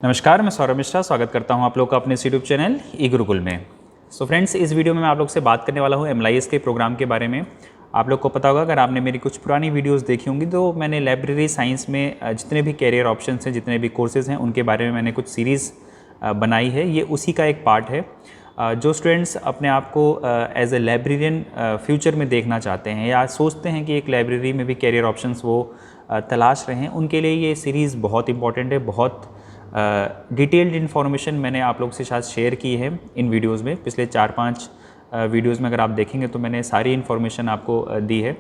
नमस्कार, मैं सौरभ मिश्रा स्वागत करता हूं आप लोग का अपने यूट्यूब चैनल ई गुरुकुल में। सो फ्रेंड्स, इस वीडियो में मैं आप लोग से बात करने वाला हूं MLIS के प्रोग्राम के बारे में। आप लोग को पता होगा, अगर आपने मेरी कुछ पुरानी वीडियोस देखी होंगी तो मैंने लाइब्रेरी साइंस में जितने भी कैरियर ऑप्शंस हैं, जितने भी कोर्सेज़ हैं, उनके बारे में मैंने कुछ सीरीज़ बनाई है। ये उसी का एक पार्ट है। जो स्टूडेंट्स अपने आप को एज ए लाइब्रेरियन फ्यूचर में देखना चाहते हैं या सोचते हैं कि एक लाइब्रेरी में भी कैरियर ऑप्शंस वो तलाश रहे हैं, उनके लिए ये सीरीज़ बहुत इंपॉर्टेंट है। बहुत डिटेल्ड इन्फॉर्मेशन मैंने आप लोग से साथ शेयर की है इन वीडियोज़ में। पिछले 4-5 वीडियोज़ में अगर आप देखेंगे तो मैंने सारी इन्फॉर्मेशन आपको दी है।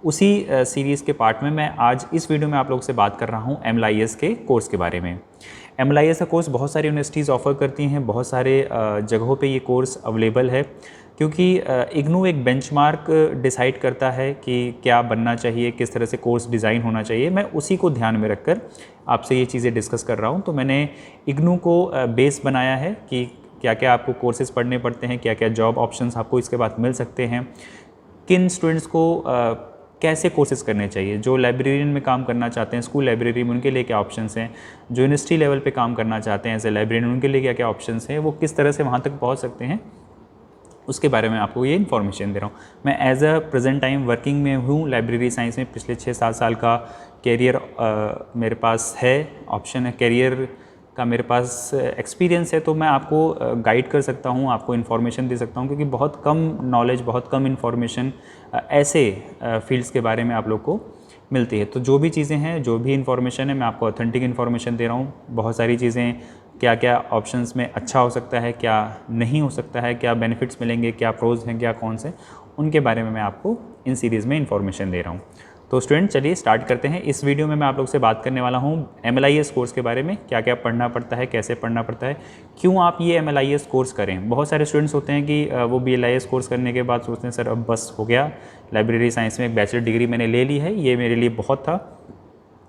उसी सीरीज़ के पार्ट में मैं आज इस वीडियो में आप लोग से बात कर रहा हूँ MLIS के कोर्स के बारे में। MLIS का कोर्स बहुत सारी यूनिवर्सिटीज़ ऑफ़र करती हैं, बहुत सारे जगहों पे ये कोर्स अवेलेबल है, क्योंकि इग्नू एक बेंचमार्क डिसाइड करता है कि क्या बनना चाहिए, किस तरह से कोर्स डिज़ाइन होना चाहिए। मैं उसी को ध्यान में रखकर आपसे ये चीज़ें डिस्कस कर रहा हूँ। तो मैंने इग्नू को बेस बनाया है कि क्या क्या आपको कोर्सेज़ पढ़ने पड़ते हैं, क्या क्या जॉब ऑप्शंस आपको इसके बाद मिल सकते हैं, किन स्टूडेंट्स को कैसे कोर्सेज़ करने चाहिए, जो लाइब्रेरियन में काम करना चाहते हैं स्कूल लाइब्रेरी में उनके लिए क्या ऑप्शंस हैं, जो यूनिवर्सिटी लेवल पे काम करना चाहते हैं एज ए लाइब्रेरियन उनके लिए क्या क्या ऑप्शंस हैं, वो किस तरह से वहाँ तक पहुँच सकते हैं, उसके बारे में आपको ये इन्फॉर्मेशन दे रहा हूँ। मैं as a present time working में हूँ लाइब्रेरी साइंस में। पिछले 6-7 साल का कैरियर मेरे पास है, ऑप्शन है, कैरियर का मेरे पास एक्सपीरियंस है। तो मैं आपको गाइड कर सकता हूँ, आपको इन्फॉर्मेशन दे सकता हूँ, क्योंकि बहुत कम नॉलेज, बहुत कम इन्फॉर्मेशन ऐसे फील्ड्स के बारे में आप लोग को मिलती है। तो जो भी चीज़ें हैं, जो भी इन्फॉर्मेशन है, मैं आपको ऑथेंटिक इन्फॉर्मेशन दे रहा हूँ। बहुत सारी चीज़ें, क्या क्या ऑप्शंस में अच्छा हो सकता है, क्या नहीं हो सकता है, क्या बेनिफिट्स मिलेंगे, क्या प्रोज हैं, क्या कौन से, उनके बारे में मैं आपको इन सीरीज़ में इन्फॉर्मेशन दे रहा हूँ। तो स्टूडेंट, चलिए स्टार्ट करते हैं। इस वीडियो में मैं आप लोग से बात करने वाला हूँ MLIS कोर्स के बारे में। क्या क्या पढ़ना पड़ता है, कैसे पढ़ना पड़ता है, क्यों आप ये MLIS कोर्स करें। बहुत सारे स्टूडेंट्स होते हैं कि वो BLIS कोर्स करने के बाद सोचते हैं सर अब बस हो गया, लाइब्रेरी साइंस में एक बैचलर डिग्री मैंने ले ली है, ये मेरे लिए बहुत था।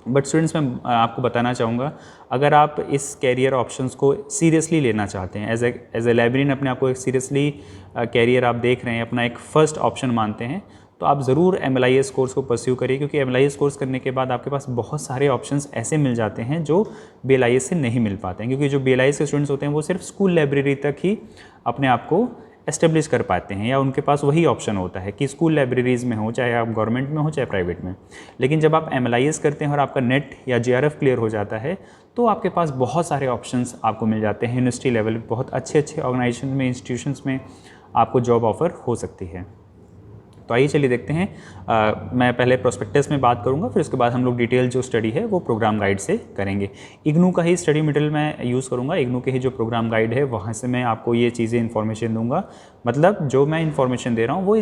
बट स्टूडेंट्स, मैं आपको बताना चाहूँगा, अगर आप इस कैरियर ऑप्शंस को सीरियसली लेना चाहते हैं, एज ए लाइब्रेरियन अपने आप को एक सीरियसली कैरियर आप देख रहे हैं, अपना एक फ़र्स्ट ऑप्शन मानते हैं, तो आप ज़रूर MLIS कोर्स को परस्यू करिए। क्योंकि MLIS कोर्स करने के बाद आपके पास बहुत सारे ऑप्शंस ऐसे मिल जाते हैं जो BLIS से नहीं मिल पाते हैं। क्योंकि जो BLIS के स्टूडेंट्स होते हैं वो सिर्फ स्कूल लाइब्रेरी तक ही अपने आप को एस्टेब्लिश कर पाते हैं, या उनके पास वही ऑप्शन होता है कि स्कूल लाइब्रेरीज़ में हो, चाहे आप गवर्नमेंट में हो चाहे प्राइवेट में। लेकिन जब आप MLIS करते हैं और आपका नेट या JRF क्लियर हो जाता है, तो आपके पास बहुत सारे ऑप्शंस आपको मिल जाते हैं। यूनिवर्सिटी लेवल बहुत अच्छे अच्छे ऑर्गेनाइजेशन में, इंस्टीट्यूशंस में आपको जॉब ऑफ़र हो सकती है। तो आइए चलिए देखते हैं। मैं पहले प्रोस्पेक्टस में बात करूंगा, फिर उसके बाद हम लोग डिटेल जो स्टडी है वो प्रोग्राम गाइड से करेंगे। इग्नू का ही स्टडी मटेरियल मैं यूज़ करूंगा। इग्नू के ही जो प्रोग्राम गाइड है वहाँ से मैं आपको ये चीज़ें इन्फॉर्मेशन दूंगा। मतलब जो मैं इन्फॉर्मेशन दे रहा हूँ वो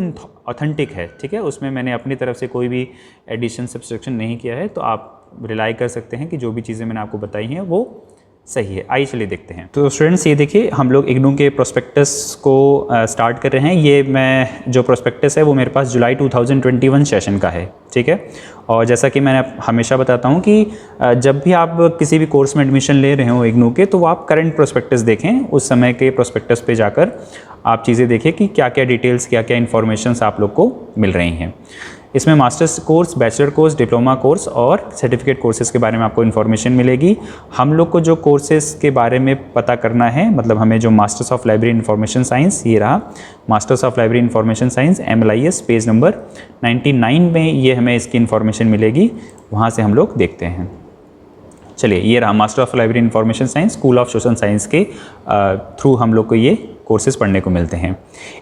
ऑथेंटिक है, ठीक है। उसमें मैंने अपनी तरफ से कोई भी एडिशन सब्सट्रैक्शन नहीं किया है। तो आप रिलाई कर सकते हैं कि जो भी चीज़ें मैंने आपको बताई हैं वो सही है। आइए चलिए देखते हैं। तो स्टूडेंट्स, ये देखिए, हम लोग इग्नू के प्रोस्पेक्टस को स्टार्ट कर रहे हैं। ये मैं जो प्रोस्पेक्टस है वो मेरे पास जुलाई 2021 सेशन का है, ठीक है। और जैसा कि मैंने हमेशा बताता हूँ कि जब भी आप किसी भी कोर्स में एडमिशन ले रहे हो इग्नू के, तो आप करंट प्रोस्पेक्टस देखें। उस समय के प्रोस्पेक्टस पे जाकर आप चीज़ें देखें कि क्या क्या डिटेल्स, क्या क्या इन्फॉर्मेशंस आप लोग को मिल रही हैं। इसमें masters course, bachelor course, diploma course और सर्टिफिकेट कोर्सेज के बारे में आपको इन्फॉर्मेशन मिलेगी। हम लोग को जो कोर्सेज के बारे में पता करना है, मतलब हमें जो masters of library information science, ये रहा masters of library information science MLIS, page number 99 में ये हमें इसकी इन्फॉर्मेशन मिलेगी। वहाँ से हम लोग देखते हैं। चलिए, ये रहा master of library information science, school of social science के थ्रू हम लोग को ये कोर्सेज पढ़ने को मिलते हैं।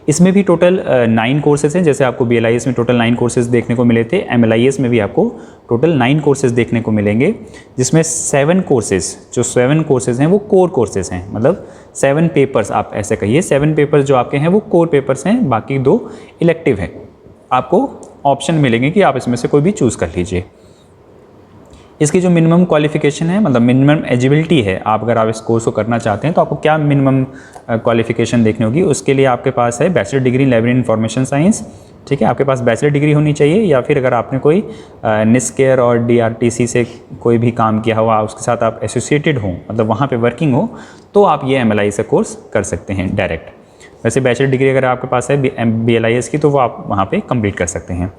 इसमें भी टोटल 9 कोर्सेज हैं। जैसे आपको BLIS में टोटल 9 कोर्सेज देखने को मिले थे, MLIS में भी आपको टोटल 9 कोर्सेज देखने को मिलेंगे, जिसमें 7 कोर्सेज हैं वो कोर कोर्सेज हैं। मतलब 7 पेपर्स, आप ऐसे कहिए, 7 पेपर्स जो आपके हैं वो कोर पेपर्स हैं, बाकी 2 इलेक्टिव हैं। आपको ऑप्शन मिलेंगे कि आप इसमें से कोई भी चूज़ कर लीजिए। इसकी जो मिनिमम क्वालिफिकेशन है, मतलब मिनिमम एलिजिबिलिटी है, आप अगर आप इस कोर्स को करना चाहते हैं तो आपको क्या मिनिमम क्वालिफिकेशन देखनी होगी। उसके लिए आपके पास है bachelor degree in library information science, ठीक है। आपके पास बैचलर डिग्री होनी चाहिए, या फिर अगर आपने कोई निस्केयर और DRTC से कोई भी काम किया हुआ, उसके साथ आप एसोसिएटेड हो, मतलब वहाँ पे वर्किंग हो, तो आप ये MLIS कोर्स कर सकते हैं डायरेक्ट। वैसे बैचलर डिग्री अगर आपके पास है BLIS की, तो वो आप वहाँ पे कंप्लीट कर सकते हैं।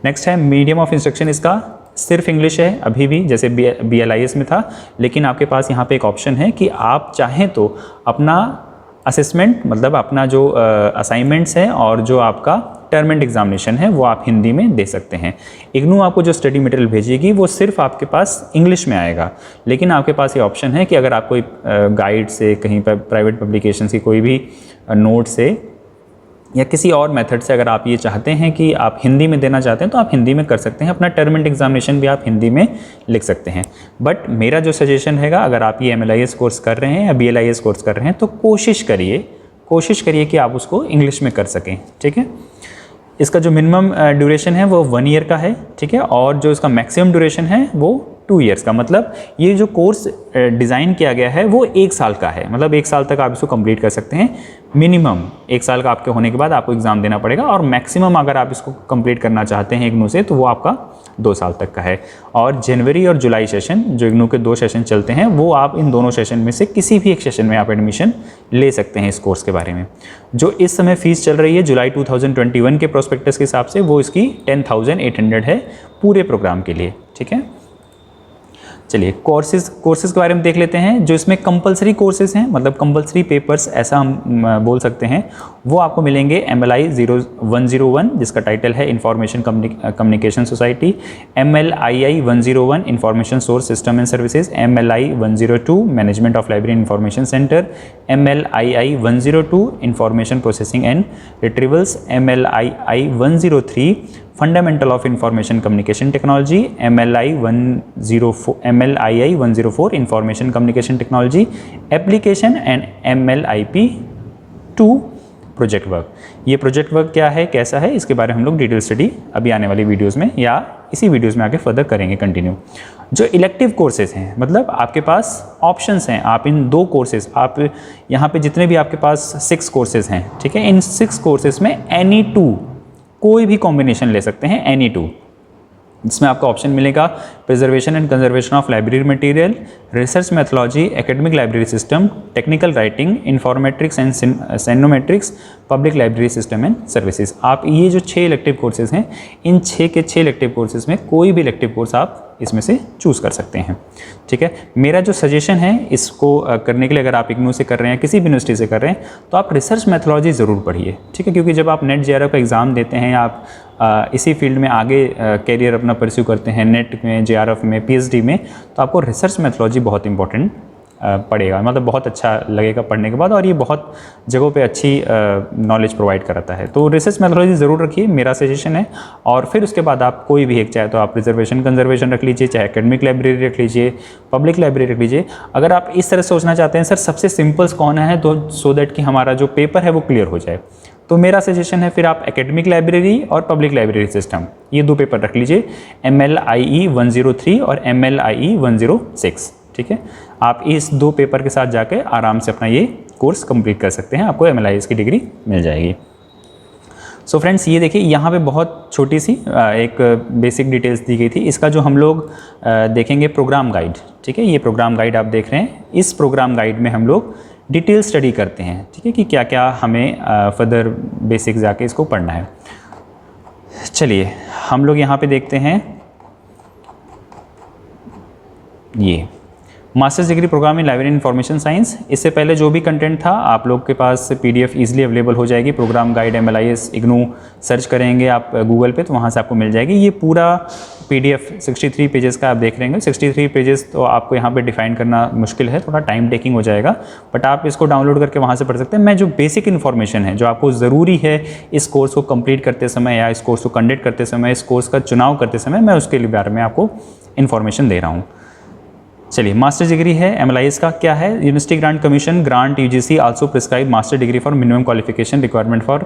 नेक्स्ट है मीडियम ऑफ इंस्ट्रक्शन। इसका सिर्फ इंग्लिश है अभी भी, जैसे BLIS में था, लेकिन आपके पास यहाँ पे एक ऑप्शन है कि आप चाहें तो अपना असेसमेंट, मतलब अपना जो असाइनमेंट्स हैं और जो आपका टर्म एंड एग्जामिनेशन है वो आप हिंदी में दे सकते हैं। इग्नू आपको जो स्टडी मटेरियल भेजेगी वो सिर्फ आपके पास इंग्लिश में आएगा, लेकिन आपके पास ये ऑप्शन है कि अगर आप कोई गाइड से, कहीं पर प्राइवेट पब्लिकेशन की कोई भी नोट से या किसी और मेथड से अगर आप ये चाहते हैं कि आप हिंदी में देना चाहते हैं तो आप हिंदी में कर सकते हैं। अपना टर्म एंड एग्जामिनेशन भी आप हिंदी में लिख सकते हैं। बट मेरा जो सजेशन हैगा, अगर आप ये MLIS कोर्स कर रहे हैं या BLIS कोर्स कर रहे हैं तो कोशिश करिए कि आप उसको इंग्लिश में कर सकें, ठीक है। इसका जो मिनिमम ड्यूरेशन है वो 1 ईयर का है, ठीक है, और जो इसका मैक्सिमम ड्यूरेशन है वो 2 ईयर्स का। मतलब ये जो कोर्स डिज़ाइन किया गया है वो 1 साल का है, मतलब 1 साल तक आप इसको कंप्लीट कर सकते हैं। मिनिमम 1 साल का आपके होने के बाद आपको एग्ज़ाम देना पड़ेगा, और मैक्सिमम अगर आप इसको कंप्लीट करना चाहते हैं इग्नू से तो वो आपका 2 साल तक का है। और जनवरी और जुलाई सेशन, जो इग्नू के 2 सेशन चलते हैं, वो आप इन दोनों सेशन में से किसी भी एक सेशन में आप एडमिशन ले सकते हैं इस कोर्स के बारे में। जो इस समय फ़ीस चल रही है जुलाई 2021 के प्रोस्पेक्टस के हिसाब से, वो इसकी 10,800 है पूरे प्रोग्राम के लिए, ठीक है। चलिए कोर्सेज के बारे में देख लेते हैं। जो इसमें कंपलसरी कोर्सेज हैं, मतलब कंपलसरी पेपर्स ऐसा हम बोल सकते हैं, वो आपको मिलेंगे MLI 101 जिसका टाइटल है information communication society, MLII 101 information source system and services, MLI 102 management of library information centre, MLII 102 information processing and retrievals, MLII 103 fundamental of information communication technology, MLII 104 information communication technology application and MLIP 2 project work. ये project work क्या है, कैसा है, इसके बारे में हम लोग डिटेल स्टडी अभी आने वाली वीडियोस में या इसी वीडियोस में आगे फर्दर करेंगे कंटिन्यू। जो इलेक्टिव कोर्सेज हैं, मतलब आपके पास ऑप्शंस हैं, आप इन 2 कोर्सेज, आप यहाँ पे जितने भी आपके पास 6 कोर्सेज हैं, ठीक है, इन 6 कोर्सेज में एनी 2 कोई भी कॉम्बिनेशन ले सकते हैं, एनी 2, जिसमें आपको ऑप्शन मिलेगा preservation and conservation of library material, research methodology, academic library system, technical writing, informetrics and scientometrics, public library system and services. आप ये जो 6 इलेक्टिव कोर्सेज हैं, इन 6 के 6 इलेक्टिव कोर्सेज में कोई भी इलेक्टिव कोर्स आप इसमें से चूज़ कर सकते हैं, ठीक है। मेरा जो सजेशन है इसको करने के लिए, अगर आप इग्नू से कर रहे हैं, किसी भी यूनिवर्सिटी से कर रहे हैं, तो आप रिसर्च मैथोलॉजी ज़रूर पढ़िए, ठीक है, क्योंकि जब आप नेट JRF का एग्ज़ाम देते हैं या आप इसी फील्ड में आगे कैरियर अपना परस्यू करते हैं, नेट में, JRF में, PhD में, तो आपको रिसर्च मैथोलॉजी बहुत इंपॉर्टेंट पड़ेगा, मतलब बहुत अच्छा लगेगा पढ़ने के बाद, और ये बहुत जगहों पे अच्छी नॉलेज प्रोवाइड कराता है। तो रिसर्च मैथोलॉजी ज़रूर रखिए, मेरा सजेशन है। और फिर उसके बाद आप कोई भी एक, चाहे तो आप रिजर्वेशन कंजर्वेशन रख लीजिए, चाहे एकेडमिक लाइब्रेरी रख लीजिए, पब्लिक लाइब्रेरी रख लीजिए। अगर आप इस तरह सोचना चाहते हैं सर सबसे सिंपल्स कौन है, तो सो दैट कि हमारा जो पेपर है वो क्लियर हो जाए, तो मेरा सजेशन है फिर आप एकेडमिक लाइब्रेरी और पब्लिक लाइब्रेरी सिस्टम, ये 2 पेपर रख लीजिए, MLIE 103 और MLIE 106, ठीक है। आप इस 2 पेपर के साथ जाकर आराम से अपना ये कोर्स कंप्लीट कर सकते हैं, आपको MLIS की डिग्री मिल जाएगी। सो फ्रेंड्स, ये देखिए यहाँ पे बहुत छोटी सी एक बेसिक डिटेल्स दी गई थी। इसका जो हम लोग देखेंगे प्रोग्राम गाइड, ठीक है, ये प्रोग्राम गाइड आप देख रहे हैं। इस प्रोग्राम गाइड में हम लोग डिटेल स्टडी करते हैं, ठीक है, कि क्या क्या हमें फर्दर बेसिक जाके इसको पढ़ना है। चलिए हम लोग यहाँ पे देखते हैं, ये masters degree programme in library information science. इससे पहले जो भी कंटेंट था आप लोग के पास PDF ईजिली अवेलेबल हो जाएगी। Programme guide MLIS IGNOU search करेंगे आप गूगल पे तो वहाँ से आपको मिल जाएगी। ये पूरा PDF 63 पेजेस का आप देख रहे हैं। 63 पेजेस तो आपको यहाँ पे डिफाइन करना मुश्किल है, थोड़ा टाइम टेकिंग हो जाएगा, बट आप इसको डाउनलोड करके वहाँ से पढ़ सकते हैं। मैं जो बेसिक इन्फॉर्मेशन है जो आपको ज़रूरी है इस कोर्स को कंप्लीट करते समय या इस कोर्स को कंडक्ट करते समय, इस कोर्स का चुनाव करते समय, मैं उसके लिए बारे में आपको इन्फॉर्मेशन दे रहा हूँ। चलिए, मास्टर डिग्री है MLIS का क्या है, university grant commission grant UGC also prescribe master degree for minimum qualification requirement for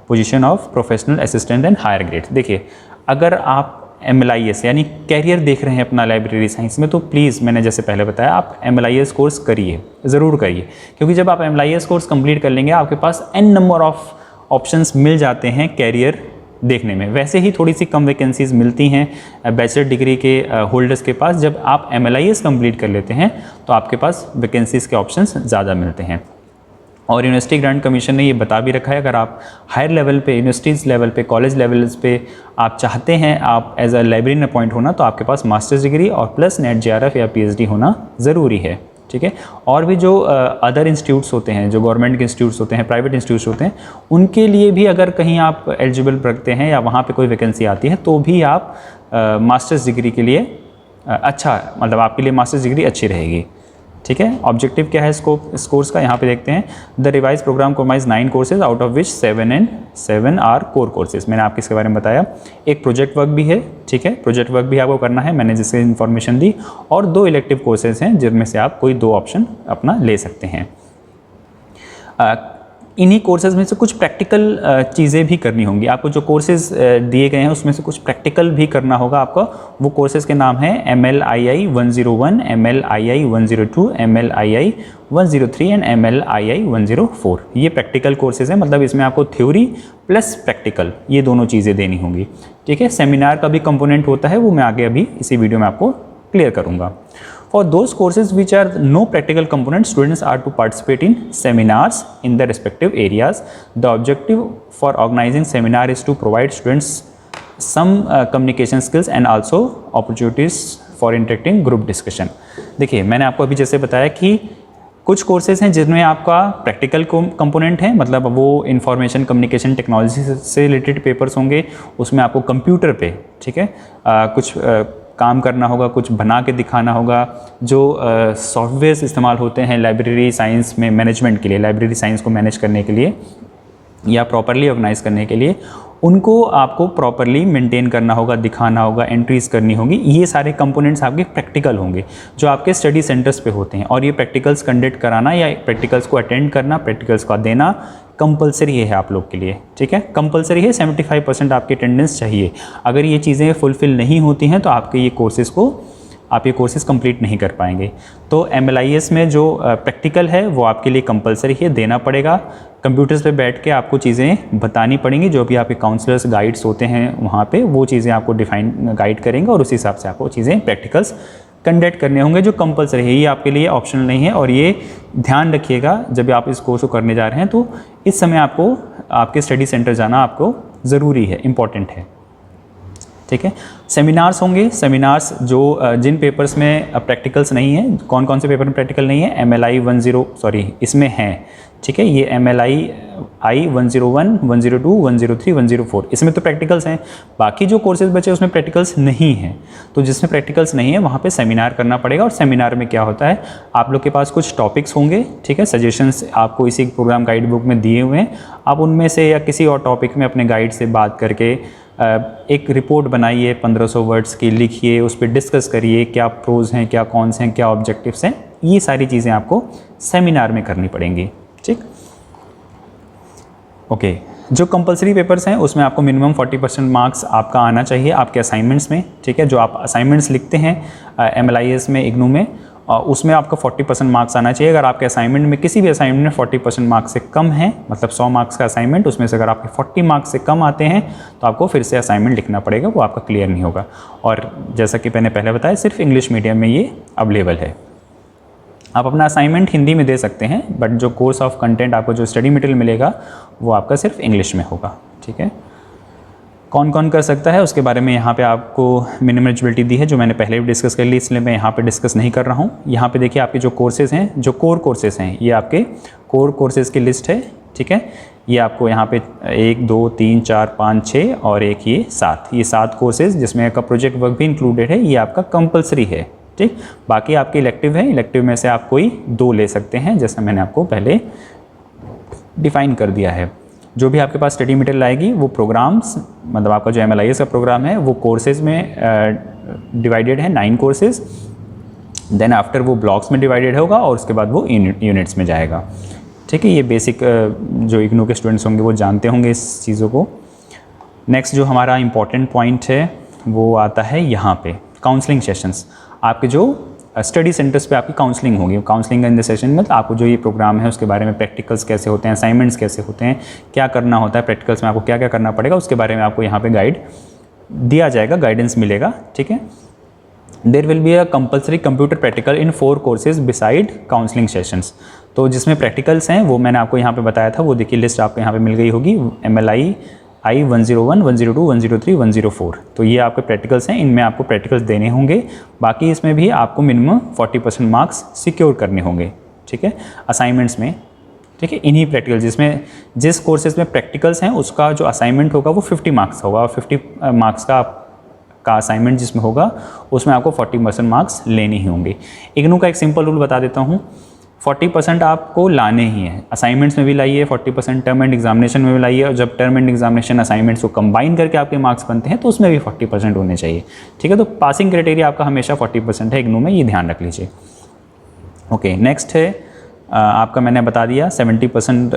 position of professional assistant and higher grade. देखिए, अगर आप MLIS यानी कैरियर देख रहे हैं अपना लाइब्रेरी साइंस में, तो प्लीज़ मैंने जैसे पहले बताया आप MLIS कोर्स करिए, ज़रूर करिए, क्योंकि जब आप MLIS कोर्स कंप्लीट कर लेंगे आपके पास n नंबर ऑफ ऑप्शंस मिल जाते हैं कैरियर देखने में। वैसे ही थोड़ी सी कम वैकेंसीज़ मिलती हैं बैचलर डिग्री के होल्डर्स के पास। जब आप MLIS कंप्लीट कर लेते हैं तो आपके पास वैकेंसीज़ के ऑप्शंस ज़्यादा मिलते हैं। और यूनिवर्सिटी ग्रांट कमीशन ने ये बता भी रखा है, अगर आप हायर लेवल पे, यूनिवर्सिटीज़ लेवल पे, कॉलेज लेवल्स पे आप चाहते हैं आप एज अ लाइब्रेरियन अपॉइंट होना, तो आपके पास मास्टर्स डिग्री और प्लस नेट JRF या PhD होना ज़रूरी है, ठीक है। और भी जो अदर इंस्टीट्यूट्स होते हैं, जो गवर्नमेंट के इंस्टीट्यूट्स होते हैं, प्राइवेट इंस्टीट्यूट्स होते हैं, उनके लिए भी अगर कहीं आप एलिजिबल रखते हैं या वहाँ पे कोई वैकेंसी आती है, तो भी आप मास्टर्स डिग्री के लिए अच्छा, मतलब आपके लिए मास्टर्स डिग्री अच्छी रहेगी, ठीक है। ऑब्जेक्टिव क्या है इस कोर्स का, यहाँ पे देखते हैं। The revise programme combines 9 courses out of which 7 are core courses. मैंने आपको इसके बारे में बताया। एक प्रोजेक्ट वर्क भी है, ठीक है, प्रोजेक्ट वर्क भी आपको करना है, मैंने जिससे इन्फॉर्मेशन दी। और 2 इलेक्टिव कोर्सेज हैं जिनमें से आप कोई 2 ऑप्शन अपना ले सकते हैं। इन्हीं कोर्सेज में से कुछ प्रैक्टिकल चीज़ें भी करनी होंगी आपको। जो कोर्सेज दिए गए हैं उसमें से कुछ प्रैक्टिकल भी करना होगा आपको। वो कोर्सेज के नाम हैं MLII 101, MLII 102, MLII 103 and MLII 104। ये प्रैक्टिकल कोर्सेज हैं, मतलब इसमें आपको थ्योरी प्लस प्रैक्टिकल ये दोनों चीज़ें देनी होंगी, ठीक है। सेमिनार का भी कंपोनेंट होता है, वो मैं आगे अभी इसी वीडियो में आपको क्लियर करूँगा। For those courses which are no practical component, students are to participate in seminars in the respective areas. The objective for organizing seminar is to provide students some communication skills and also opportunities for interacting group discussion. देखिए, मैंने आपको अभी जैसे बताया कि कुछ courses हैं जिनमें आपका प्रैक्टिकल कंपोनेंट है, मतलब वो इंफॉर्मेशन कम्युनिकेशन टेक्नोलॉजी से रिलेटेड पेपर्स होंगे। उसमें आपको कंप्यूटर पे, ठीक है, कुछ काम करना होगा, कुछ बना के दिखाना होगा। जो सॉफ्टवेयर्स इस्तेमाल होते हैं लाइब्रेरी साइंस में मैनेजमेंट के लिए, लाइब्रेरी साइंस को मैनेज करने के लिए या प्रॉपरली ऑर्गेनाइज करने के लिए, उनको आपको प्रॉपरली मेंटेन करना होगा, दिखाना होगा, एंट्रीज करनी होगी। ये सारे कंपोनेंट्स आपके प्रैक्टिकल होंगे जो आपके स्टडी सेंटर्स पे होते हैं। और ये प्रैक्टिकल्स कंडक्ट कराना या प्रैक्टिकल्स को अटेंड करना, प्रैक्टिकल्स का देना कंपलसरी है आप लोग के लिए, ठीक है। कंपलसरी है, 75% आपकी अटेंडेंस चाहिए। अगर ये चीज़ें फुलफ़िल नहीं होती हैं तो आपके ये कोर्सेज़ कंप्लीट नहीं कर पाएंगे। तो MLIS में जो प्रैक्टिकल है वो आपके लिए कंपलसरी है, देना पड़ेगा। कंप्यूटर्स पे बैठ के आपको चीज़ें बतानी पड़ेंगी, जो भी आपके काउंसलर्स गाइड्स होते हैं वहाँ पे वो चीज़ें आपको गाइड करेंगे और उस हिसाब से आपको चीज़ें प्रैक्टिकल्स कंडक्ट करने होंगे, जो कंपलसरी है। ये आपके लिए ऑप्शनल नहीं है। और ये ध्यान रखिएगा, जब आप इस कोर्स को करने जा रहे हैं तो इस समय आपको आपके स्टडी सेंटर जाना आपको ज़रूरी है, इम्पॉर्टेंट है, ठीक है। सेमिनार्स होंगे, सेमिनार्स जो जिन पेपर्स में प्रैक्टिकल्स नहीं है। कौन कौन से पेपर में प्रैक्टिकल नहीं है? MLI 10 इसमें हैं, ठीक है। ये MLI 101, 102, 103, 104 इसमें तो प्रैक्टिकल्स हैं। बाकी जो कोर्सेज बचे उसमें प्रैक्टिकल्स नहीं हैं। तो जिसमें प्रैक्टिकल्स नहीं है वहाँ पे सेमिनार करना पड़ेगा। और सेमिनार में क्या होता है, आप लोग के पास कुछ टॉपिक्स होंगे, ठीक है। सजेशंस आपको इसी प्रोग्राम गाइड बुक में दिए हुए हैं। आप उनमें से या किसी और टॉपिक में अपने गाइड से बात करके एक रिपोर्ट बनाइए 1500 वर्ड्स की, लिखिए, उस पर डिस्कस करिए क्या प्रोज हैं, क्या कॉन्स हैं, क्या ऑब्जेक्टिव्स हैं। ये सारी चीज़ें आपको सेमिनार में करनी पड़ेंगी, ठीक। ओके, जो कंपलसरी पेपर्स हैं उसमें आपको मिनिमम 40% मार्क्स आपका आना चाहिए आपके असाइनमेंट्स में, ठीक है। जो आप असाइनमेंट्स लिखते हैं MLIS में, इग्नू में, उसमें आपका 40% मार्क्स आना चाहिए। अगर आपके असाइनमेंट में किसी भी असाइनमेंट में 40% मार्क्स से कम है, मतलब 100 मार्क्स का असाइनमेंट, उसमें से अगर आपके 40 मार्क्स से कम आते हैं तो आपको फिर से असाइनमेंट लिखना पड़ेगा, वो आपका क्लियर नहीं होगा। और जैसा कि मैंने पहले बताया, सिर्फ इंग्लिश मीडियम में ये अवेलेबल है। आप अपना असाइनमेंट हिंदी में दे सकते हैं, बट जो कोर्स ऑफ कंटेंट आपको जो स्टडी मटेरियल मिलेगा वो आपका सिर्फ इंग्लिश में होगा, ठीक है। कौन कौन कर सकता है उसके बारे में यहाँ पे आपको मिनिमम एलिजिबिलिटी दी है, जो मैंने पहले भी डिस्कस कर ली, इसलिए मैं यहाँ पे डिस्कस नहीं कर रहा हूँ। यहाँ पे देखिए आपके जो कोर्सेज़ हैं, जो कोर कोर्सेज़ हैं, ये आपके कोर कोर्सेज़ की लिस्ट है, ठीक है। ये आपको यहाँ पे 1, 2, 3, 4, 5, 6 और एक ये 7, ये 7 कोर्सेज़ जिसमें आपका प्रोजेक्ट वर्क भी इंक्लूडेड है, ये आपका कंपलसरी है, ठीक। बाकी आपके इलेक्टिव है, इलेक्टिव में से आप कोई 2 ले सकते हैं, जैसा मैंने आपको पहले डिफ़ाइन कर दिया है। जो भी आपके पास स्टडी मटेरियल आएगी वो प्रोग्राम्स, मतलब आपका जो MLIS का प्रोग्राम है वो कोर्सेज़ में डिवाइडेड है, 9 कोर्सेज़। देन आफ्टर वो ब्लॉक्स में डिवाइडेड होगा और उसके बाद वो यूनिट्स में जाएगा, ठीक है। ये बेसिक जो इग्नू के स्टूडेंट्स होंगे वो जानते होंगे इस चीज़ों को। नेक्स्ट जो हमारा इम्पॉर्टेंट पॉइंट है वो आता है यहाँ पे, काउंसलिंग सेशंस। आपके जो स्टडी सेंटर्स पे आपकी काउंसलिंग होगी। काउंसलिंग इन द सेशन में आपको जो ये प्रोग्राम है उसके बारे में, प्रैक्टिकल्स कैसे होते हैं, असाइनमेंट्स कैसे होते हैं, क्या करना होता है प्रैक्टिकल्स में, आपको क्या क्या करना पड़ेगा, उसके बारे में आपको यहाँ पे गाइड दिया जाएगा, गाइडेंस मिलेगा, ठीक है। There will be a compulsory computer practical in 4 courses beside counselling sessions. तो जिसमें प्रैक्टिकल्स हैं वो मैंने आपको यहाँ पे बताया था, वो देखिए लिस्ट आपको यहाँ पे मिल गई होगी, MLI I 101, 102, 103, 104। तो ये आपके प्रैक्टिकल्स हैं, इनमें आपको प्रैक्टिकल्स देने होंगे। बाकी इसमें भी आपको मिनिमम 40% मार्क्स सिक्योर करने होंगे, ठीक है, असाइनमेंट्स में, ठीक है। इन्हीं प्रैक्टिकल जिसमें जिस कोर्सेज में प्रैक्टिकल्स हैं उसका जो असाइनमेंट होगा वो 50 मार्क्स होगा, और 50 मार्क्स का असाइनमेंट जिसमें होगा उसमें आपको 40% मार्क्स लेने ही होंगे। इग्नू का एक सिंपल रूल बता देता हूँ, 40% आपको लाने ही हैं, असाइनमेंट्स में भी लाइए, 40% टर्म एंड एग्जामिनेशन में भी लाइए, और जब टर्म एंड एग्जामिनेशन असाइनमेंट्स को कंबाइन करके आपके मार्क्स बनते हैं तो उसमें भी 40% होने चाहिए, ठीक है। तो पासिंग क्राइटेरिया आपका हमेशा 40% है इग्नू में, ये ध्यान रख लीजिए। ओके, नेक्स्ट है आपका मैंने बता दिया 70%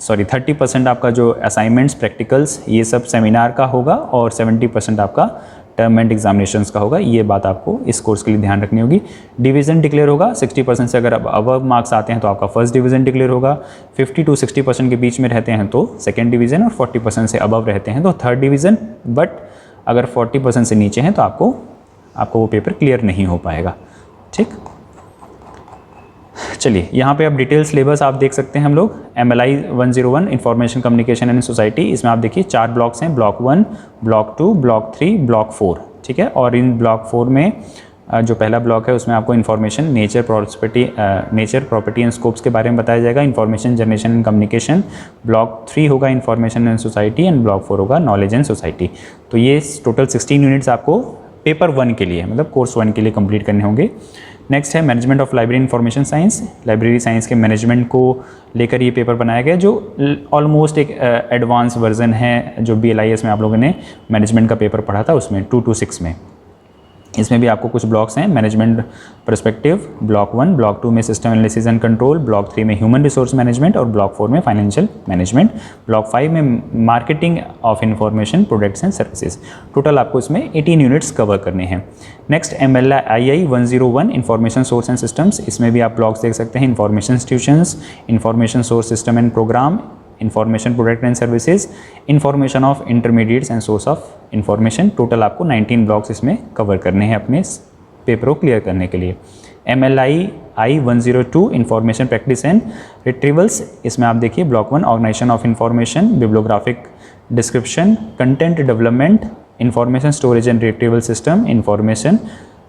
30% आपका जो असाइनमेंट्स प्रैक्टिकल्स ये सब सेमिनार का होगा, और 70% आपका टर्म एंड एग्जामिनेशंस का होगा। ये बात आपको इस कोर्स के लिए ध्यान रखनी होगी। डिवीज़न डिक्लेयर होगा 60% से, अगर अबव मार्क्स आते हैं तो आपका फर्स्ट डिवीज़न डिक्लेयर होगा, 50 to 60% के बीच में रहते हैं तो सेकेंड डिवीज़न, और 40% से अबव रहते हैं तो थर्ड डिवीज़न। बट अगर 40% से नीचे हैं तो आपको वो पेपर क्लियर नहीं हो पाएगा, ठीक। चलिए यहाँ पे अब डिटेल सिलेबस आप देख सकते हैं हम लोग। MLI 101 information communication and society, इसमें आप देखिए 4 ब्लॉक्स हैं, ब्लॉक 1, ब्लॉक 2, ब्लॉक 3, ब्लॉक 4, ठीक है। और इन ब्लॉक 4 में जो पहला ब्लॉक है उसमें आपको information nature property and scopes के बारे में बताया जाएगा, information generation and communication. Block 3 होगा information and society, and block 4 होगा नॉलेज एंड सोसाइटी। तो ये टोटल 16 यूनिट्स आपको पेपर 1 के लिए, मतलब कोर्स 1 के लिए कंप्लीट करने होंगे। नेक्स्ट है management of library information science, library science के मैनेजमेंट को लेकर ये पेपर बनाया गया, जो ऑलमोस्ट एक एडवांस वर्जन है जो BLIS में आप लोगों ने मैनेजमेंट का पेपर पढ़ा था उसमें 2 to 6 में। इसमें भी आपको कुछ ब्लॉक्स हैं, मैनेजमेंट पर्सपेक्टिव ब्लॉक 1, ब्लॉक 2 में system analysis and control, block 3 में ह्यूमन रिसोर्स मैनेजमेंट, और ब्लॉक 4 में फाइनेंशियल मैनेजमेंट, ब्लॉक 5 में marketing of information products and services. Total आपको इसमें 18 यूनिट्स कवर करने हैं। Next MLI 101 information source and systems, इसमें भी आप ब्लॉक्स देख सकते हैं, information institutions, information source system and programme, information product and services, information of intermediates and source of information. Total आपको 19 ब्लॉक्स इसमें कवर करने हैं अपने पेपर को क्लियर करने के लिए। MLI 102 information practice and retrievals, इसमें आप देखिए block 1 organisation of information, bibliographic description, content development, information storage and retrieval system, information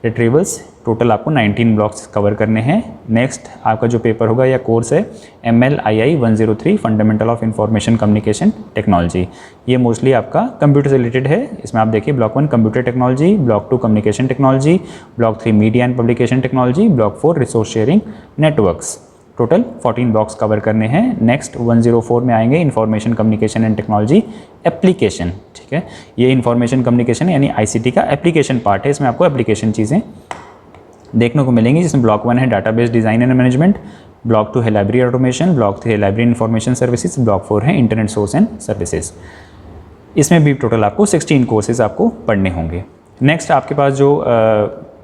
retrievals. Total आपको 19 ब्लॉक्स कवर करने हैं। नेक्स्ट आपका जो पेपर होगा या कोर्स है MLI 103 fundamental of information communication technology. ये मोस्टली आपका कंप्यूटर से रिलेटेड है। इसमें आप देखिए block 1 computer technology, block 2 communication technology, block 3 media and publication technology, block 4 resource sharing networks. Total 14 blocks cover करने हैं। नेक्स्ट 104 में आएंगे information communication and technology application, ठीक है। ये इंफॉर्मेशन कम्युनिकेशन यानी ICT का एप्लीकेशन पार्ट है। इसमें आपको एप्लीकेशन चीज़ें देखने को मिलेंगी, जिसमें ब्लॉक 1 है database design and management, block 2 है लाइब्रेरी ऑटोमेशन, ब्लॉक 3 है लाइब्रेरी इन्फॉर्मेशन सर्विसेज, ब्लॉक 4 है इंटरनेट सोर्स एंड सर्विसेज। इसमें भी टोटल आपको 16 कोर्सेज आपको पढ़ने होंगे। नेक्स्ट आपके पास जो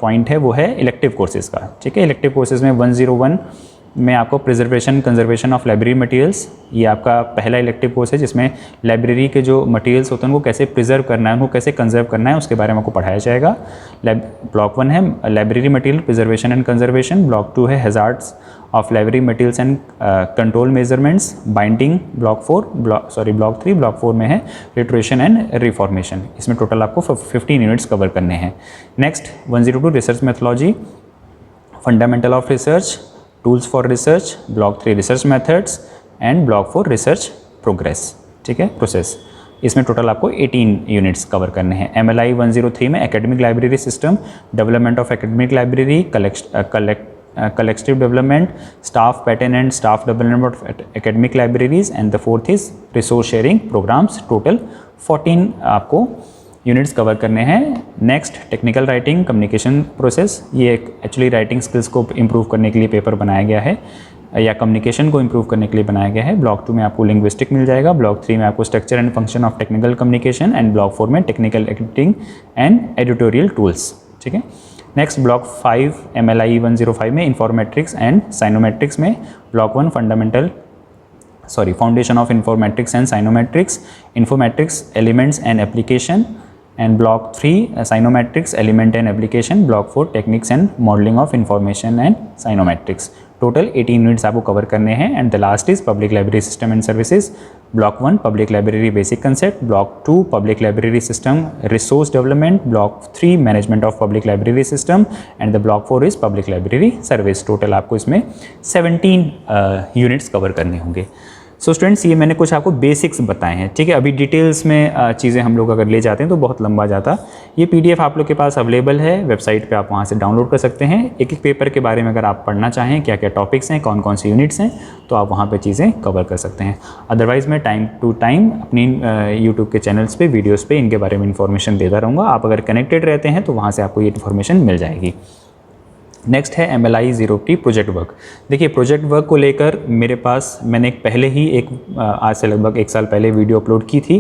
पॉइंट है वो है इलेक्टिव कोर्सेज का, ठीक है। इलेक्टिव कोर्सेज में 101 में आपको preservation conservation of library materials, ये आपका पहला इलेक्टिव कोर्स है, जिसमें लाइब्रेरी के जो मटेरियल्स होते हैं उनको कैसे प्रिजर्व करना है, उनको कैसे कंजर्व करना है, उसके बारे में आपको पढ़ाया जाएगा। ब्लॉक 1 है library material preservation and conservation, block 2 है hazards of library materials and control measurements, binding block 3 block 4 में है लिटरेशन एंड रिफॉर्मेशन। इसमें टोटल आपको 15 यूनिट्स कवर करने हैं। Next 102 research methodology, fundamental of research, tools for research, block 3 research methods and block 4 research progress, ठीक है, process. इसमें total आपको 18 यूनिट्स कवर करने हैं। MLI 103 में academic library system, development of academic library, collective development, staff pattern and staff development of academic libraries, and the 4th is resource sharing programmes. Total 14 आपको units cover करने हैं। Next technical writing communication process, ये actually writing skills को improve करने के लिए paper बनाया गया है, या कम्युनिकेशन को इम्प्रूव करने के लिए बनाया गया है। ब्लॉक 2 में आपको लिंग्विस्टिक मिल जाएगा, ब्लॉक 3 में आपको structure and function of technical communication, and block 4 में technical editing and editorial tools, ठीक है। नेक्स्ट ब्लॉक 5 MLI 105 में इंफॉर्मेट्रिक्स एंड साइनोमेट्रिक्स में, block 1 foundation of informetrics and scientometrics, informetrics elements and application, and block 3 scientometrics element and application, block 4 techniques and modelling of information and scientometrics. Total 18 units आपको cover करने हैं। And the last is public library system and services. Block 1 public library basic concept, block 2 public library system resource development, block 3 management of public library system and the block 4 is public library service. Total आपको इसमें 17 units cover करने होंगे। So students, ये मैंने कुछ आपको basics बताए हैं, ठीक है। अभी डिटेल्स में चीज़ें हम लोग अगर ले जाते हैं तो बहुत लंबा जाता। ये PDF आप लोग के पास अवेलेबल है वेबसाइट पे, आप वहाँ से डाउनलोड कर सकते हैं। एक एक पेपर के बारे में अगर आप पढ़ना चाहें, क्या क्या टॉपिक्स हैं, कौन कौन सी यूनिट्स हैं, तो आप वहाँ पे चीज़ें कवर कर सकते हैं। अदरवाइज़ मैं टाइम टू टाइम अपनी यूट्यूब के चैनल्स पे, वीडियोज़ पे इनके बारे में इन्फॉर्मेशन देता रहूँगा। आप अगर कनेक्टेड रहते हैं तो वहाँ से आपको ये इन्फॉर्मेशन मिल जाएगी। नेक्स्ट है MLI 0P प्रोजेक्ट वर्क। देखिए, प्रोजेक्ट वर्क को लेकर मेरे पास मैंने पहले ही आज से लगभग 1 साल पहले वीडियो अपलोड की थी।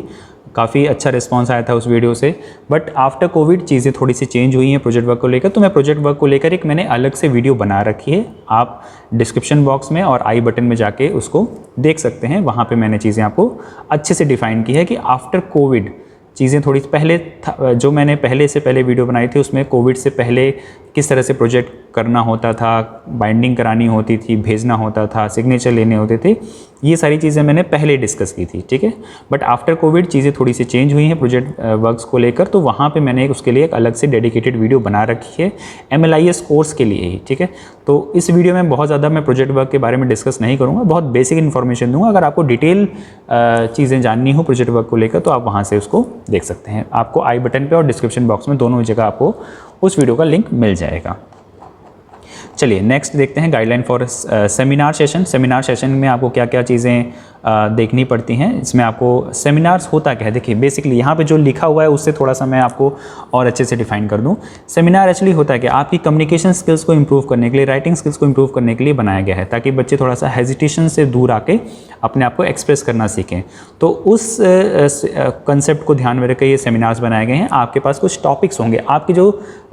काफ़ी अच्छा रिस्पांस आया था उस वीडियो से। बट आफ्टर कोविड चीज़ें थोड़ी सी चेंज हुई हैं प्रोजेक्ट वर्क को लेकर, तो मैं प्रोजेक्ट वर्क को लेकर मैंने अलग से वीडियो बना रखी है। आप डिस्क्रिप्शन बॉक्स में और आई बटन में जाके उसको देख सकते हैं। वहाँ पर मैंने चीज़ें आपको अच्छे से डिफ़ाइन की है कि आफ्टर कोविड चीज़ें थोड़ी पहले जो मैंने पहले वीडियो बनाई थी उसमें कोविड से पहले किस तरह से प्रोजेक्ट करना होता था, बाइंडिंग करानी होती थी, भेजना होता था, सिग्नेचर लेने होते थे, ये सारी चीज़ें मैंने पहले डिस्कस की थी, ठीक है। बट आफ्टर कोविड चीज़ें थोड़ी सी चेंज हुई हैं प्रोजेक्ट वर्क्स को लेकर, तो वहाँ पे मैंने उसके लिए एक अलग से डेडिकेटेड वीडियो बना रखी है MLIS कोर्स के लिए ही, ठीक है। तो इस वीडियो में बहुत ज़्यादा मैं प्रोजेक्ट वर्क के बारे में डिस्कस नहीं करूँगा, बहुत बेसिक इन्फॉर्मेशन दूँगा। अगर आपको डिटेल चीज़ें जाननी हो प्रोजेक्ट वर्क को लेकर तो आप वहाँ से उसको देख सकते हैं। आपको आई बटन पर और डिस्क्रिप्शन बॉक्स में दोनों जगह आपको उस वीडियो का लिंक मिल जाएगा। चलिए नेक्स्ट देखते हैं guideline for seminar session. Seminar session में आपको क्या क्या चीज़ें देखनी पड़ती हैं। इसमें आपको सेमिनार्स होता क्या है, देखिए बेसिकली यहाँ पे जो लिखा हुआ है उससे थोड़ा सा मैं आपको और अच्छे से डिफाइन कर दूँ। सेमिनार एक्चुअली होता है कि आपकी कम्युनिकेशन स्किल्स को इंप्रूव करने के लिए, राइटिंग स्किल्स को इंप्रूव करने के लिए बनाया गया है, ताकि बच्चे थोड़ा सा हेजिटेशन से दूर आके अपने आप को एक्सप्रेस करना सीखें। तो उस कंसेप्ट को ध्यान में रखकर ये सेमिनार्स बनाए गए हैं। आपके पास कुछ टॉपिक्स होंगे,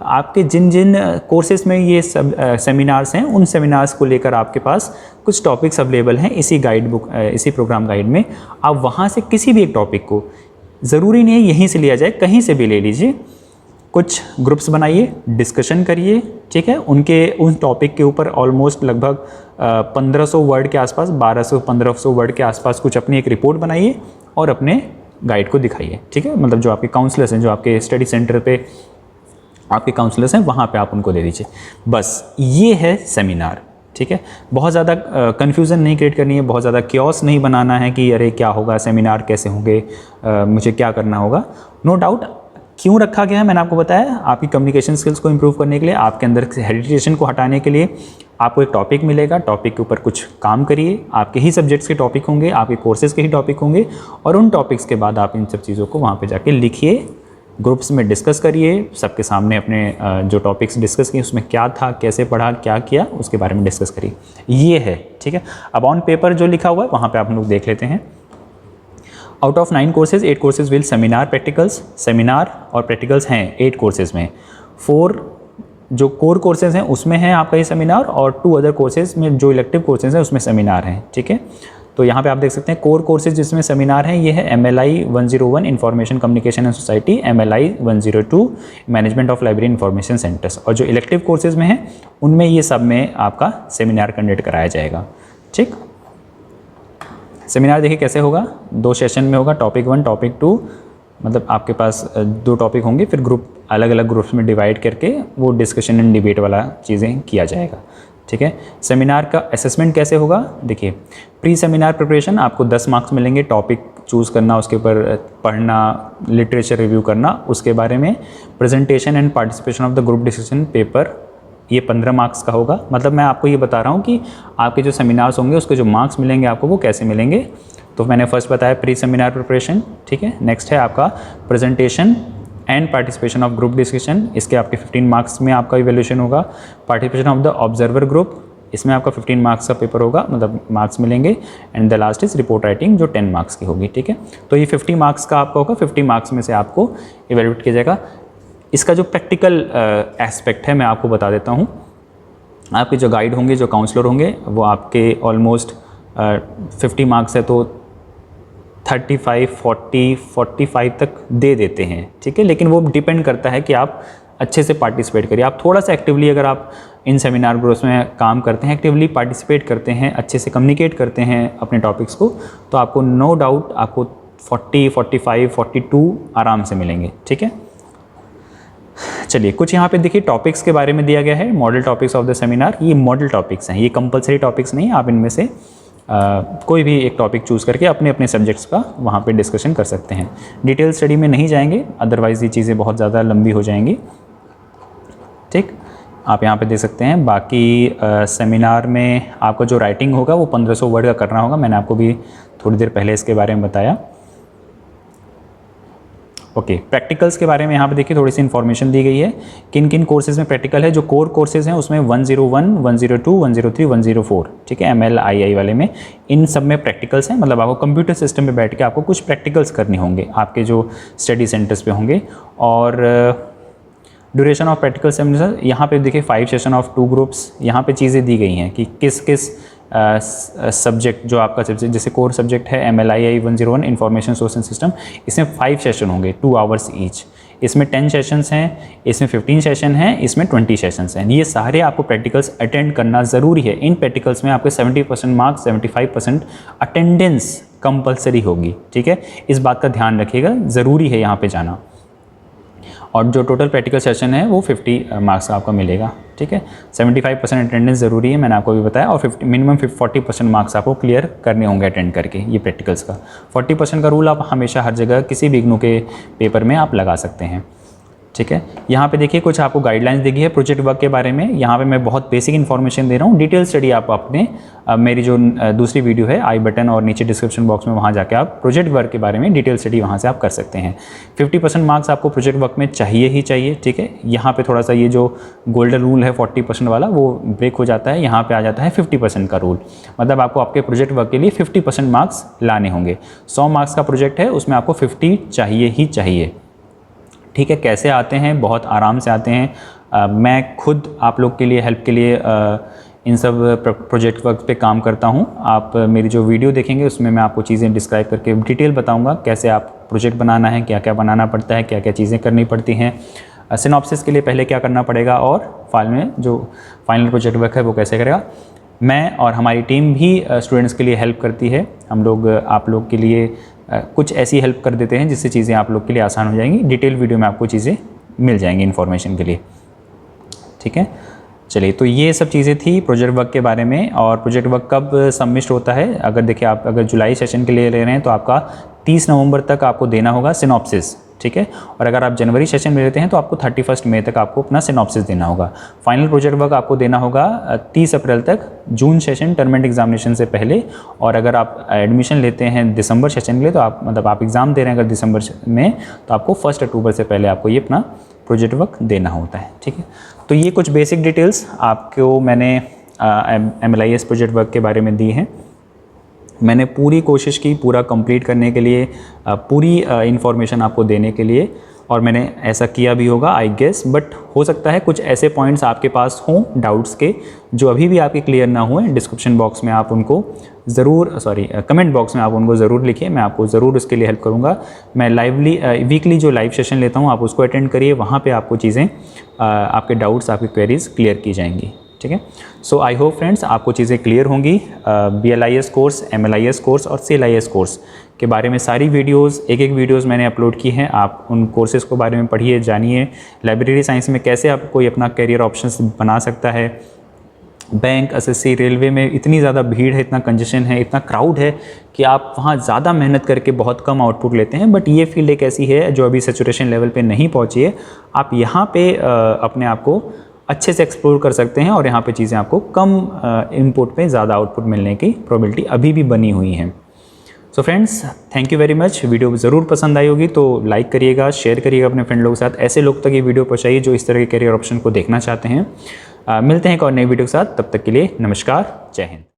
आपके जिन जिन कोर्सेज में ये सब सेमिनार्स हैं, उन सेमिनार्स को लेकर आपके पास कुछ टॉपिक्स अवेलेबल हैं इसी गाइड बुक, इसी प्रोग्राम गाइड में। आप वहाँ से किसी भी एक टॉपिक को, ज़रूरी नहीं है यहीं से लिया जाए, कहीं से भी ले लीजिए, कुछ ग्रुप्स बनाइए, डिस्कशन करिए, ठीक है। उन टॉपिक के ऊपर ऑलमोस्ट लगभग 1500 वर्ड के आसपास, 1200-1500 वर्ड के आसपास कुछ अपनी एक रिपोर्ट बनाइए और अपने गाइड को दिखाइए, ठीक है। मतलब जो आपके काउंसलर्स हैं, जो आपके स्टडी सेंटर पे आपके काउंसलर्स हैं, वहाँ पे आप उनको दे दीजिए। बस ये है सेमिनार, ठीक है। बहुत ज़्यादा कन्फ्यूज़न नहीं क्रिएट करनी है, बहुत ज़्यादा क्योस नहीं बनाना है कि अरे क्या होगा, सेमिनार कैसे होंगे, मुझे क्या करना होगा। नो डाउट क्यों रखा गया है मैंने आपको बताया, आपकी कम्युनिकेशन स्किल्स को इंप्रूव करने के लिए, आपके अंदर से हेजिटेशन को हटाने के लिए। आपको एक टॉपिक मिलेगा, टॉपिक के ऊपर कुछ काम करिए, आपके ही सब्जेक्ट्स के टॉपिक होंगे, आपके कोर्सेज़ के ही टॉपिक होंगे, और उन टॉपिक्स के बाद आप इन सब चीज़ों को वहाँ पर जाके लिखिए, ग्रुप्स में डिस्कस करिए, सबके सामने अपने जो टॉपिक्स डिस्कस किए उसमें क्या था, कैसे पढ़ा, क्या किया, उसके बारे में डिस्कस करिए। ये है, ठीक है। अब ऑन पेपर जो लिखा हुआ है वहाँ पे आप लोग देख लेते हैं। Out of 9 courses 8 courses will seminar practicals. Seminar और प्रैक्टिकल्स हैं 8 कोर्सेज में। 4 जो कोर कोर्सेज हैं उसमें है आपका ये सेमिनार, और 2 अदर कोर्सेज में जो इलेक्टिव कोर्सेज हैं उसमें सेमिनार हैं, ठीक है। तो यहाँ पे आप देख सकते हैं कोर कोर्सेज जिसमें सेमिनार हैं, ये है MLI 101 information communication and society, MLI 102 management of library information centres, और जो इलेक्टिव कोर्सेज में हैं उनमें ये सब में आपका सेमिनार कंडक्ट कराया जाएगा, ठीक। सेमिनार देखिए कैसे होगा, 2 सेशन में होगा, टॉपिक 1 टॉपिक 2, मतलब आपके पास 2 टॉपिक होंगे, फिर ग्रुप अलग अलग ग्रुप्स में डिवाइड करके वो डिस्कशन एंड डिबेट वाला चीज़ें किया जाएगा, ठीक है। सेमिनार का असेसमेंट कैसे होगा, देखिए प्री सेमिनार प्रिपरेशन आपको 10 मार्क्स मिलेंगे, टॉपिक चूज़ करना, उसके ऊपर पढ़ना, लिटरेचर रिव्यू करना, उसके बारे में presentation and participation of the group discussion paper, ये 15 मार्क्स का होगा। मतलब मैं आपको ये बता रहा हूँ कि आपके जो सेमिनार्स होंगे उसके जो मार्क्स मिलेंगे आपको वो कैसे मिलेंगे। तो मैंने फर्स्ट बताया प्री सेमिनार प्रिपरेशन, ठीक है। नेक्स्ट है आपका presentation and participation of group discussion, इसके आपके 15 मार्क्स में आपका इवैल्यूएशन होगा। Participation of the observer group, इसमें आपका 15 मार्क्स का पेपर होगा, मतलब मार्क्स मिलेंगे। And the last is report writing जो 10 मार्क्स की होगी, ठीक है। तो ये 50 मार्क्स का आपका होगा, 50 मार्क्स में से आपको इवैल्यूएट किया जाएगा। इसका जो प्रैक्टिकल एस्पेक्ट है मैं आपको बता देता हूँ। आपके जो गाइड होंगे, जो काउंसलर होंगे, वो आपके ऑलमोस्ट 50 मार्क्स है तो 35, 40, 45 तक दे देते हैं, ठीक है। लेकिन वो डिपेंड करता है कि आप अच्छे से पार्टिसिपेट करिए। आप थोड़ा सा एक्टिवली अगर आप इन सेमिनार ग्रुप्स में काम करते हैं, एक्टिवली पार्टिसिपेट करते हैं, अच्छे से कम्युनिकेट करते हैं अपने टॉपिक्स को, तो आपको नो डाउट आपको 40, 45, 42 आराम से मिलेंगे, ठीक है। चलिए कुछ यहाँ पे देखिए टॉपिक्स के बारे में दिया गया है, model topics of the seminar. ये मॉडल टॉपिक्स हैं, ये कंपलसरी टॉपिक्स नहीं है। आप इनमें से कोई भी एक टॉपिक चूज़ करके अपने अपने सब्जेक्ट्स का वहाँ पे डिस्कशन कर सकते हैं। डिटेल स्टडी में नहीं जाएंगे, अदरवाइज़ ये चीज़ें बहुत ज़्यादा लंबी हो जाएंगी, ठीक। आप यहाँ पे देख सकते हैं। बाकी सेमिनार में आपका जो राइटिंग होगा वो 1500 वर्ड का करना होगा। मैंने आपको भी थोड़ी देर पहले इसके बारे में बताया। ओके, प्रैक्टिकल्स के बारे में यहाँ पे देखिए थोड़ी सी इन्फॉर्मेशन दी गई है। किन किन कोर्सेज़ में प्रैक्टिकल है। जो कोर कोर्सेज़ हैं उसमें 101, 102, 103, 104, ठीक है, MLII वाले में इन सब में प्रैक्टिकल्स हैं। मतलब आपको कंप्यूटर सिस्टम पे बैठ के आपको कुछ प्रैक्टिकल्स करने होंगे आपके जो स्टडी सेंटर्स पे होंगे। और ड्यूरेशन ऑफ प्रैक्टिकल सेमिनार यहाँ पे देखिए 5 सेशन ऑफ 2 ग्रुप्स। यहाँ पे चीज़ें दी गई हैं कि किस किस सब्जेक्ट जो आपका सब्जेक्ट, जैसे कोर सब्जेक्ट है MLII 101 information source and system, इसमें 5 सेशन होंगे 2 आवर्स ईच। इसमें 10 सेशंस हैं, इसमें 15 सेशन हैं, इसमें 20 सेशंस हैं। ये सारे आपको प्रैक्टिकल्स अटेंड करना ज़रूरी है। इन प्रैक्टिकल्स में आपके 70% मार्क्स, 75% अटेंडेंस कंपलसरी होगी, ठीक है। इस बात का ध्यान रखिएगा, ज़रूरी है यहाँ पे जाना। और जो टोटल प्रैक्टिकल सेशन है वो 50 मार्क्स का आपको मिलेगा, ठीक है। 75% अटेंडेंस ज़रूरी है, मैंने आपको भी बताया। और मिनिमम 40% मार्क्स आपको क्लियर करने होंगे अटेंड करके ये प्रैक्टिकल्स का। 40% का रूल आप हमेशा हर जगह किसी भी इग्नू के पेपर में आप लगा सकते हैं, ठीक है। यहाँ पे देखिए कुछ आपको गाइडलाइंस दी गई है प्रोजेक्ट वर्क के बारे में। यहाँ पे मैं बहुत बेसिक इन्फॉर्मेशन दे रहा हूँ। डिटेल स्टडी आप अपने मेरी जो दूसरी वीडियो है आई बटन और नीचे डिस्क्रिप्शन बॉक्स में, वहाँ जाके आप प्रोजेक्ट वर्क के बारे में डिटेल स्टडी वहाँ से आप कर सकते हैं। 50% मार्क्स आपको प्रोजेक्ट वर्क में चाहिए ही चाहिए, ठीक है। यहाँ पर थोड़ा सा ये जो गोल्डन रूल है 40% वाला वो ब्रेक हो जाता है। यहाँ पर आ जाता है 50% का रूल। मतलब आपको आपके प्रोजेक्ट वर्क के लिए 50% मार्क्स लाने होंगे। 100 मार्क्स का प्रोजेक्ट है, उसमें आपको 50 चाहिए ही चाहिए, ठीक है। कैसे आते हैं? बहुत आराम से आते हैं। मैं खुद आप लोग के लिए हेल्प के लिए इन सब प्रोजेक्ट वर्क पे काम करता हूँ। आप मेरी जो वीडियो देखेंगे उसमें मैं आपको चीज़ें डिस्क्राइब करके डिटेल बताऊँगा कैसे आप प्रोजेक्ट बनाना है, क्या क्या बनाना पड़ता है, क्या क्या चीज़ें करनी पड़ती हैं, सिनॉप्सिस के लिए पहले क्या करना पड़ेगा, और फाइल में जो फाइनल प्रोजेक्ट वर्क है वो कैसे करेगा। मैं और हमारी टीम भी स्टूडेंट्स के लिए हेल्प करती है। हम लोग आप लोग के लिए कुछ ऐसी हेल्प कर देते हैं जिससे चीज़ें आप लोग के लिए आसान हो जाएंगी। डिटेल वीडियो में आपको चीज़ें मिल जाएंगी इन्फॉर्मेशन के लिए, ठीक है। चलिए, तो ये सब चीज़ें थी प्रोजेक्ट वर्क के बारे में। और प्रोजेक्ट वर्क कब सबमिट होता है? अगर देखिए आप अगर जुलाई सेशन के लिए ले रहे हैं तो आपका 30 नवंबर तक आपको देना होगा सिनॉप्सिस, ठीक है। और अगर आप जनवरी सेशन में लेते हैं तो आपको 31 मई तक आपको अपना सिनॉप्सिस देना होगा। फाइनल प्रोजेक्ट वर्क आपको देना होगा 30 अप्रैल तक, जून सेशन टर्मिनेट एग्जामिनेशन से पहले। और अगर आप एडमिशन लेते हैं दिसंबर सेशन के लिए तो आप मतलब आप एग्ज़ाम दे रहे हैं अगर दिसंबर में, तो आपको 1 अक्टूबर से पहले आपको ये अपना प्रोजेक्ट वर्क देना होता है, ठीक है। तो ये कुछ बेसिक डिटेल्स आपको मैंने MLIS प्रोजेक्ट वर्क के बारे में दी हैं। मैंने पूरी कोशिश की पूरा कंप्लीट करने के लिए, पूरी इन्फॉर्मेशन आपको देने के लिए, और मैंने ऐसा किया भी होगा आई गेस। बट हो सकता है कुछ ऐसे पॉइंट्स आपके पास हों डाउट्स के जो अभी भी आपके क्लियर ना हुए। डिस्क्रिप्शन बॉक्स में आप उनको ज़रूर कमेंट बॉक्स में आप उनको ज़रूर लिखिए, मैं आपको ज़रूर उसके लिए हेल्प करूँगा। मैं वीकली जो लाइव सेशन लेता हूँ आप उसको अटेंड करिए, वहाँ पर आपको चीज़ें आपके डाउट्स, आपकी क्वेरीज़ क्लियर की जाएंगी, ठीक है। सो आई होप फ्रेंड्स आपको चीज़ें क्लियर होंगी। BLIS कोर्स, MLIS कोर्स और CLIS कोर्स के बारे में सारी वीडियोस, एक वीडियोस मैंने अपलोड की हैं। आप उन कोर्सेज़ के बारे में पढ़िए, जानिए। लाइब्रेरी साइंस में कैसे आप कोई अपना करियर ऑप्शंस बना सकता है। बैंक, SSC, रेलवे में इतनी ज़्यादा भीड़ है, इतना कंजेशन है, इतना क्राउड है कि आप वहाँ ज़्यादा मेहनत करके बहुत कम आउटपुट लेते हैं। बट ये फील्ड एक ऐसी है जो अभी सैचुरेशन लेवल पे नहीं पहुँची है। आप यहाँ पे अपने आप को अच्छे से एक्सप्लोर कर सकते हैं और यहाँ पे चीज़ें आपको कम इनपुट पे ज़्यादा आउटपुट मिलने की प्रोबेबिलिटी अभी भी बनी हुई हैं। So friends, thank you very much. Video ज़रूर पसंद आई होगी तो लाइक करिएगा, शेयर करिएगा अपने फ्रेंड लोगों के साथ। ऐसे लोग तक ये वीडियो पहुँचाइए जो इस तरह के करियर ऑप्शन को देखना चाहते हैं। मिलते हैं एक और नई वीडियो के साथ, तब तक के लिए नमस्कार, जय हिंद।